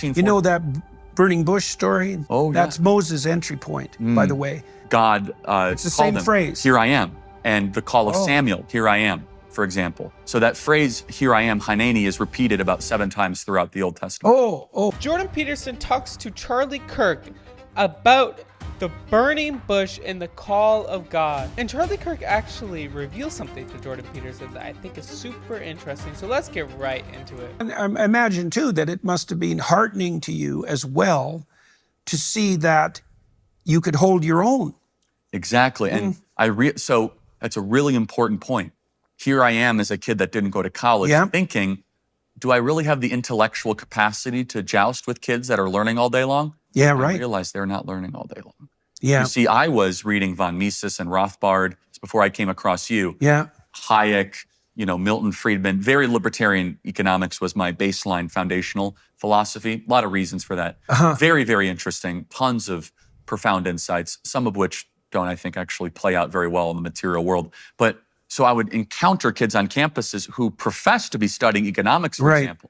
You know that burning bush story? Oh, That's yeah. Moses' entry point, by the way. God it's the same phrase. Here I am. And the call of Samuel, here I am, for example. So that phrase, here I am, Hanani, is repeated about 7 times throughout the Old Testament. Jordan Peterson talks to Charlie Kirk about the burning bush and the call of God. And Charlie Kirk actually reveals something to Jordan Peterson that I think is super interesting. So let's get right into it. And I imagine, too, that it must have been heartening to you as well to see that you could hold your own. Exactly. And so that's a really important point. Here I am as a kid that didn't go to college thinking, do I really have the intellectual capacity to joust with kids that are learning all day long? Yeah, right. I realized they're not learning all day long. Yeah. You see, I was reading von Mises and Rothbard. It's before I came across you. Yeah. Hayek, Milton Friedman. Very libertarian economics was my baseline foundational philosophy. A lot of reasons for that. Very, very interesting. Tons of profound insights, some of which don't, I think, actually play out very well in the material world. But so I would encounter kids on campuses who professed to be studying economics, for example,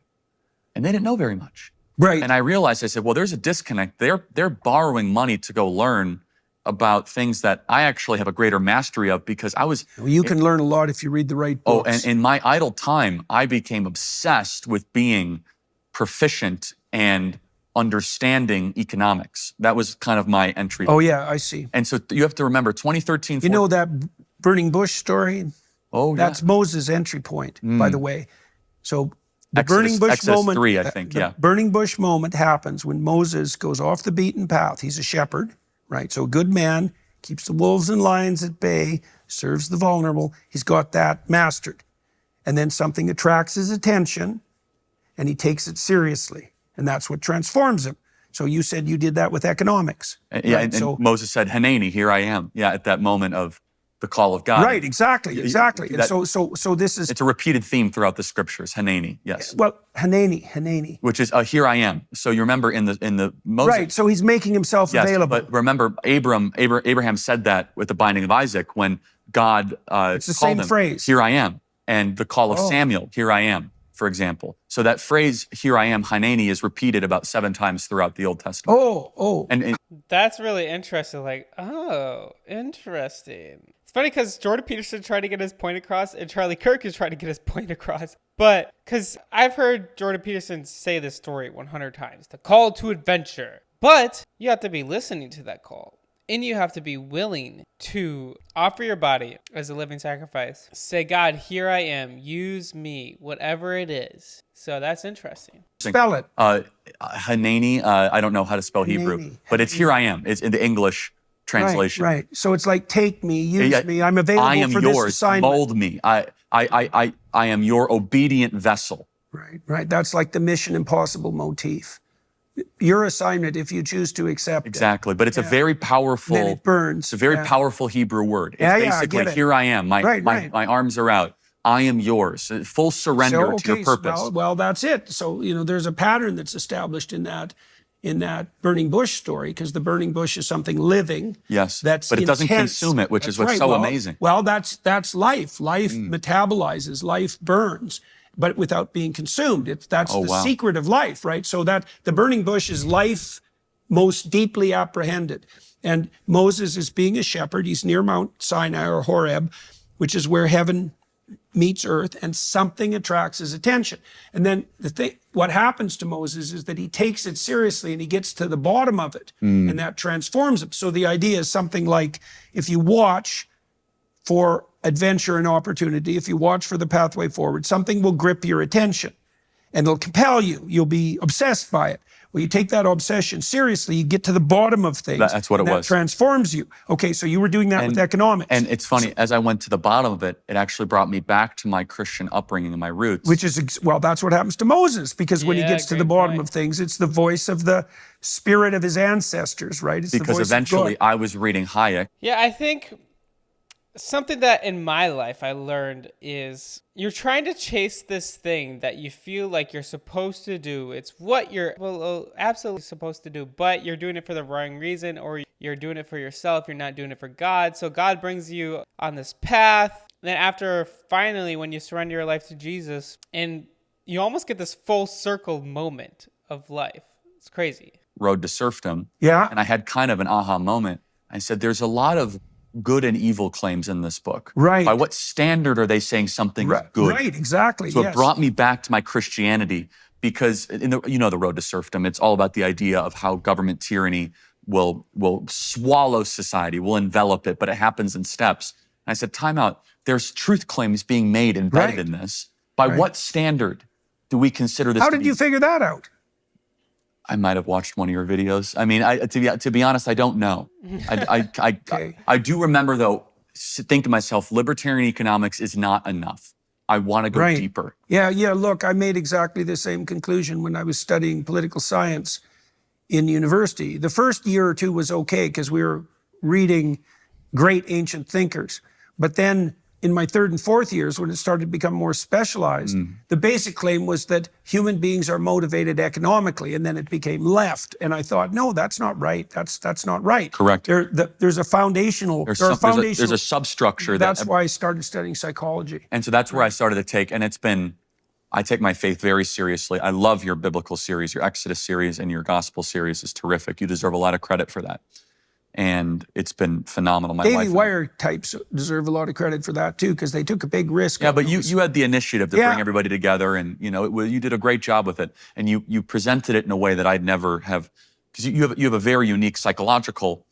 and they didn't know very much. Right. And I realized, I said, well, there's a disconnect. They're borrowing money to go learn about things that I actually have a greater mastery of because I was... Well, you can learn a lot if you read the right books. Oh, and in my idle time, I became obsessed with being proficient and understanding economics. That was kind of my entry. Oh, yeah, I see. And so you have to remember, 2013... You know that burning bush story? Oh, yeah. That's Moses' entry point, by the way. So the Exodus, burning bush Exodus moment... 3, I think, the burning bush moment happens when Moses goes off the beaten path. He's a shepherd, right? So a good man, keeps the wolves and lions at bay, serves the vulnerable. He's got that mastered. And then something attracts his attention, and he takes it seriously. And that's what transforms him. So you said you did that with economics. Yeah, right? and Moses said, Hanani, here I am. Yeah, at that moment of the call of God. Right, exactly. And so this is... It's a repeated theme throughout the scriptures, Hanani, yes. Well, Hanani. Which is, here I am. So you remember in the Moses... Right, so he's making himself available. But remember, Abraham said that with the binding of Isaac when God it's the same phrase. Here I am. And the call of Samuel, here I am, for example. So that phrase, here I am, Hanani, is repeated about 7 times throughout the Old Testament. And that's really interesting. Like, interesting. It's funny because Jordan Peterson tried to get his point across and Charlie Kirk is trying to get his point across. But because I've heard Jordan Peterson say this story 100 times, the call to adventure. But you have to be listening to that call. And you have to be willing to offer your body as a living sacrifice. Say, God, here I am. Use me, whatever it is. So that's interesting. Spell it. Hanani, I don't know how to spell Hebrew, but it's here I am. It's in the English translation. Right. So it's like, take me, use me. I'm available for this assignment. Mold me. I am your obedient vessel. Right. That's like the Mission Impossible motif. Your assignment, if you choose to accept it. Exactly, but it's a very powerful... Then it burns. It's a very powerful Hebrew word. It's basically, here I am. My arms are out. I am yours. Full surrender to your purpose. Well, that's it. So, there's a pattern that's established in that burning bush story, because the burning bush is something living. Yes, that's but it doesn't intense. consume it, which is what's so amazing. Well, that's life. Life metabolizes. Life burns, but without being consumed. That's the secret of life, right? So that the burning bush is life most deeply apprehended. And Moses is being a shepherd. He's near Mount Sinai or Horeb, which is where heaven meets earth, and something attracts his attention. And then what happens to Moses is that he takes it seriously and he gets to the bottom of it, and that transforms him. So the idea is something like, if you watch for adventure and opportunity, if you watch for the pathway forward, something will grip your attention and it'll compel you. You'll be obsessed by it. Well, you take that obsession seriously, you get to the bottom of things. That's what it was. That transforms you. Okay, so you were doing that with economics. And it's funny, as I went to the bottom of it, it actually brought me back to my Christian upbringing and my roots. Which is, that's what happens to Moses, because when he gets to the bottom of things, it's the voice of the spirit of his ancestors, right? It's because the voice eventually of God. I was reading Hayek. Yeah, I think something that in my life I learned is you're trying to chase this thing that you feel like you're supposed to do. It's what you're absolutely supposed to do, but you're doing it for the wrong reason, or you're doing it for yourself. You're not doing it for God. So God brings you on this path. Then after finally, when you surrender your life to Jesus, and you almost get this full circle moment of life. It's crazy. Road to Surfom. Yeah. And I had kind of an aha moment. I said, there's a lot of good and evil claims in this book. Right. By what standard are they saying something is good? Right, exactly. So yes. it brought me back to my Christianity, because in the, the Road to Serfdom, it's all about the idea of how government tyranny will swallow society, will envelop it, but it happens in steps. And I said, time out. There's truth claims being made embedded in this. By what standard do we consider this? How did you figure that out? I might have watched one of your videos. I mean, to be honest, I don't know. I do remember, though, think to myself, libertarian economics is not enough. I want to go deeper. Yeah, look, I made exactly the same conclusion when I was studying political science in university. The first year or two was okay because we were reading great ancient thinkers. But then in my third and fourth years, when it started to become more specialized, the basic claim was that human beings are motivated economically, and then it became left. And I thought, no, that's not right. That's not right. Correct. There's a foundational. There's a substructure. That's why I started studying psychology. And so that's where I started to take, and I take my faith very seriously. I love your biblical series, your Exodus series, and your gospel series is terrific. You deserve a lot of credit for that. And it's been phenomenal. Daily Wire types deserve a lot of credit for that too, because they took a big risk. Yeah, but you had the initiative to bring everybody together, and you did a great job with it, and you presented it in a way that I'd never have, because you have a very unique psychological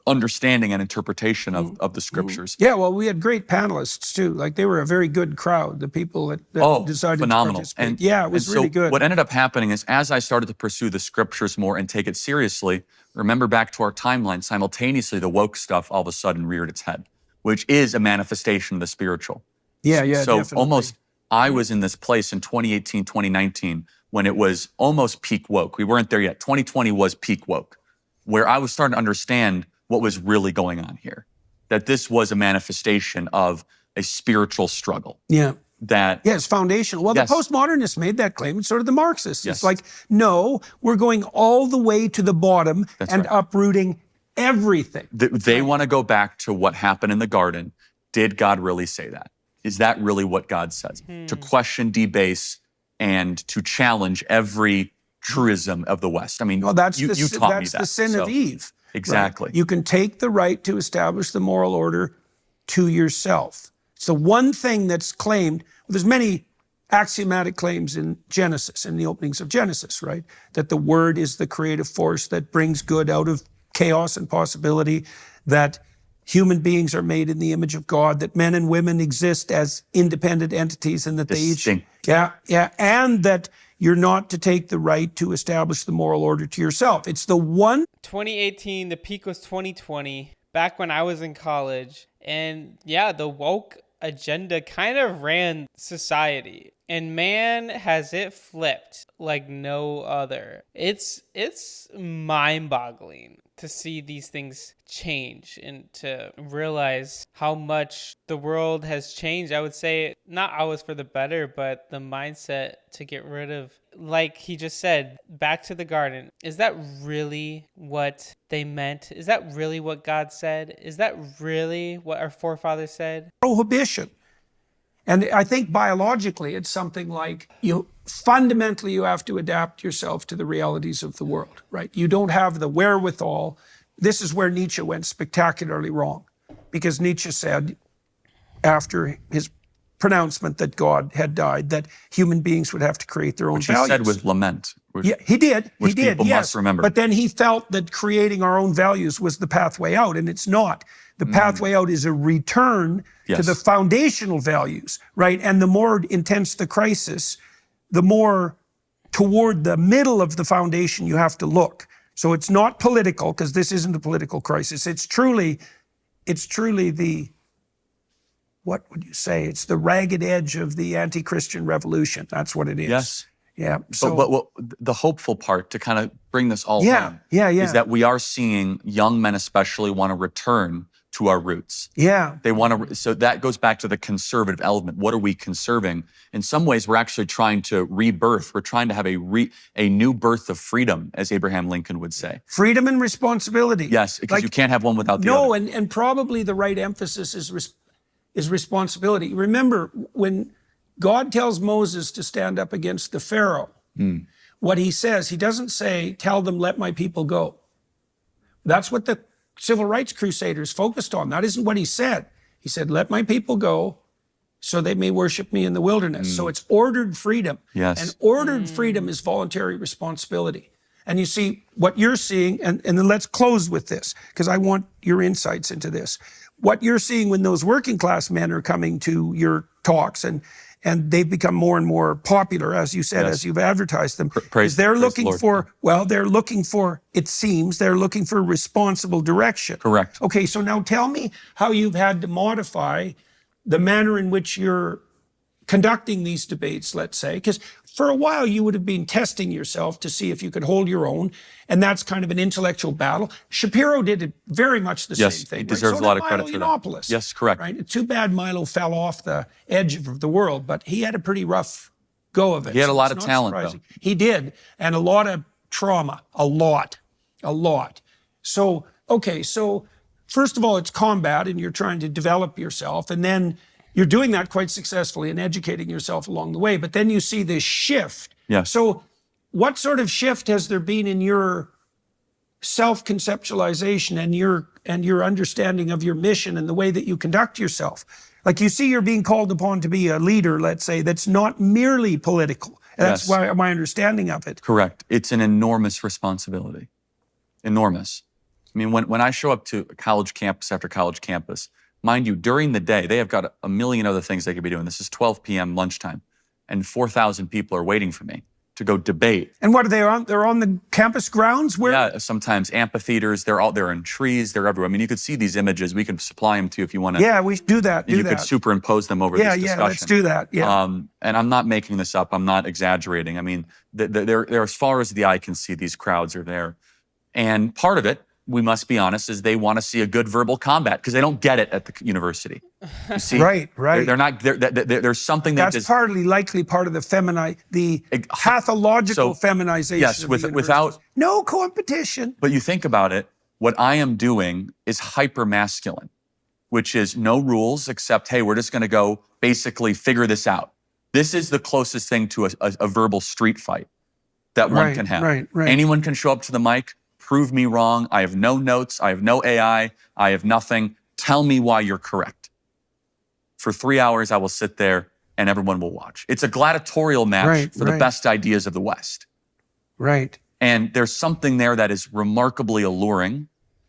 understanding and interpretation of the scriptures. Yeah, well, we had great panelists too. Like, they were a very good crowd. The people that decided phenomenal. to participate. It was really good. What ended up happening is, as I started to pursue the scriptures more and take it seriously, remember back to our timeline, simultaneously the woke stuff all of a sudden reared its head, which is a manifestation of the spiritual. Yeah, So definitely. almost, I was in this place in 2018, 2019, when it was almost peak woke. We weren't there yet. 2020 was peak woke, where I was starting to understand what was really going on here, that this was a manifestation of a spiritual struggle. Yeah. It's foundational. Well, the postmodernists made that claim, and so did the Marxists. It's like, no, we're going all the way to the bottom and uprooting everything. They want to go back to what happened in the garden. Did God really say that? Is that really what God says? To question, debase, and to challenge every truism of the West. I mean, you taught me that. That's the sin of Eve. Exactly. Right? You can take the right to establish the moral order to yourself. It's the one thing that's claimed. Well, there's many axiomatic claims in Genesis, in the openings of Genesis, right? That the word is the creative force that brings good out of chaos and possibility, that human beings are made in the image of God, that men and women exist as independent entities, and that they each, and that you're not to take the right to establish the moral order to yourself. It's the one. 2018, the peak was 2020, back when I was in college. And the woke agenda kind of ran society. And man, has it flipped like no other. It's mind-boggling to see these things change and to realize how much the world has changed. I would say not always for the better, but the mindset to get rid of, like he just said, back to the garden. Is that really what they meant? Is that really what God said? Is that really what our forefathers said? Prohibition. And I think biologically, it's something like fundamentally you have to adapt yourself to the realities of the world, right? You don't have the wherewithal. This is where Nietzsche went spectacularly wrong, because Nietzsche said, after his pronouncement that God had died, that human beings would have to create their own values. Which he said with lament. He did. Which people must remember. But then he felt that creating our own values was the pathway out, and it's not. The pathway out is a return to the foundational values, right? And the more intense the crisis, the more toward the middle of the foundation you have to look. So it's not political, because this isn't a political crisis. It's truly the, what would you say? It's the ragged edge of the anti-Christian revolution. That's what it is. Yes. Yeah. So, but the hopeful part, to kind of bring this all home, is that we are seeing young men especially want to return to our roots. Yeah. They want to, so that goes back to the conservative element. What are we conserving? In some ways, we're actually trying to rebirth. We're trying to have a new birth of freedom, as Abraham Lincoln would say. Freedom and responsibility. Yes, because you can't have one without the other. No, and probably the right emphasis is responsibility. Remember, when God tells Moses to stand up against the Pharaoh, what he says, he doesn't say, tell them, let my people go. That's what the civil rights crusaders focused on. That isn't what he said. He said, let my people go so they may worship me in the wilderness. So it's ordered freedom. Yes. And ordered freedom is voluntary responsibility. And you see what you're seeing, and then let's close with this, because I want your insights into this. What you're seeing when those working class men are coming to your talks and they've become more and more popular, as you said, as you've advertised them, is they're looking for, it seems, they're looking for responsible direction. Correct. Okay, so now tell me how you've had to modify the manner in which you're conducting these debates, let's say, because for a while you would have been testing yourself to see if you could hold your own, and that's kind of an intellectual battle. Shapiro did it very much the same thing. He deserves a lot of credit for that. Yes, correct. Right? It's too bad Milo fell off the edge of the world, but he had a pretty rough go of it. He had a lot of talent, though. He did, and a lot of trauma, a lot. So, okay, so first of all, it's combat, and you're trying to develop yourself, and then you're doing that quite successfully and educating yourself along the way. But then you see this shift. Yeah. So what sort of shift has there been in your self-conceptualization and your understanding of your mission and the way that you conduct yourself? Like, you see you're being called upon to be a leader, let's say, that's not merely political. That's why my understanding of it. Correct. It's an enormous responsibility. Enormous. I mean, when I show up to college campus after college campus, mind you, during the day, they have got a million other things they could be doing. This is 12 p.m. lunchtime, and 4,000 people are waiting for me to go debate. And what are they on? They're on the campus grounds? Where? Yeah, sometimes amphitheaters. They're in trees. They're everywhere. I mean, you could see these images. We can supply them to you if you want to. Yeah, we should do that. You could superimpose them over this discussion. Yeah, let's do that. Yeah. And I'm not making this up. I'm not exaggerating. I mean, they're as far as the eye can see, these crowds are there. And part of it, we must be honest, is they want to see a good verbal combat because they don't get it at the university. You see, right. They're not. There's something that's partly likely part of the pathological feminization. Yes, of the without no competition. But you think about it. What I am doing is hyper masculine, which is no rules except, hey, we're just going to go basically figure this out. This is the closest thing to a verbal street fight that one can have. Right. Anyone can show up to the mic. Prove me wrong. I have no notes. I have no AI. I have nothing. Tell me why you're correct. For 3 hours, I will sit there and everyone will watch. It's a gladiatorial match for the best ideas of the West. Right. And there's something there that is remarkably alluring.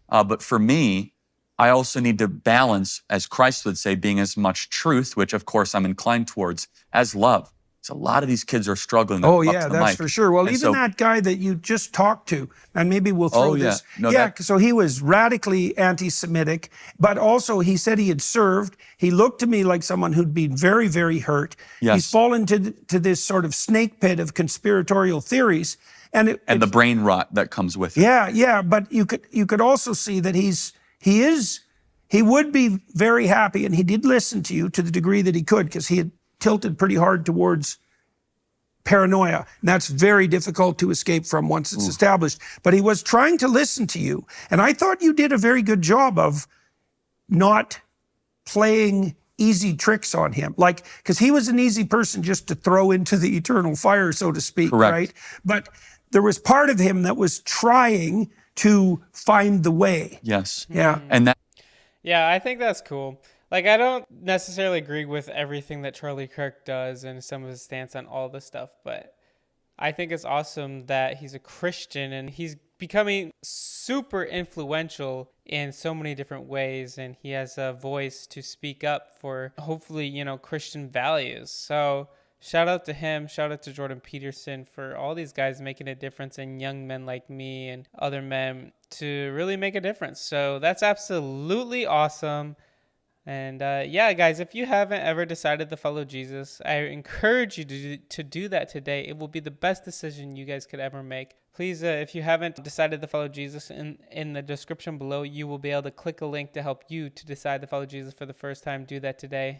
But for me, I also need to balance, as Christ would say, being as much truth, which of course I'm inclined towards, as love. So a lot of these kids are struggling. Oh yeah, that's for sure. Well, and even that guy that you just talked to, and maybe we'll throw this. So he was radically anti-Semitic, but also he said he had served. He looked to me like someone who'd been very, very hurt. Yes. He's fallen to this sort of snake pit of conspiratorial theories, and the brain rot that comes with it. Yeah. But you could also see that he would be very happy, and he did listen to you to the degree that he could, because he had tilted pretty hard towards paranoia. And that's very difficult to escape from once it's established. But he was trying to listen to you. And I thought you did a very good job of not playing easy tricks on him. Like, because he was an easy person just to throw into the eternal fire, so to speak, right? But there was part of him that was trying to find the way. Yes. Yeah. And yeah, I think that's cool. Like, I don't necessarily agree with everything that Charlie Kirk does and some of his stance on all this stuff, but I think it's awesome that he's a Christian and he's becoming super influential in so many different ways, and he has a voice to speak up for, hopefully, Christian values. So shout out to him, shout out to Jordan Peterson for all these guys making a difference in young men like me and other men to really make a difference. So that's absolutely awesome. And guys, if you haven't ever decided to follow Jesus, I encourage you to do that today. It will be the best decision you guys could ever make. Please, if you haven't decided to follow Jesus, in the description below, you will be able to click a link to help you to decide to follow Jesus for the first time. Do that today.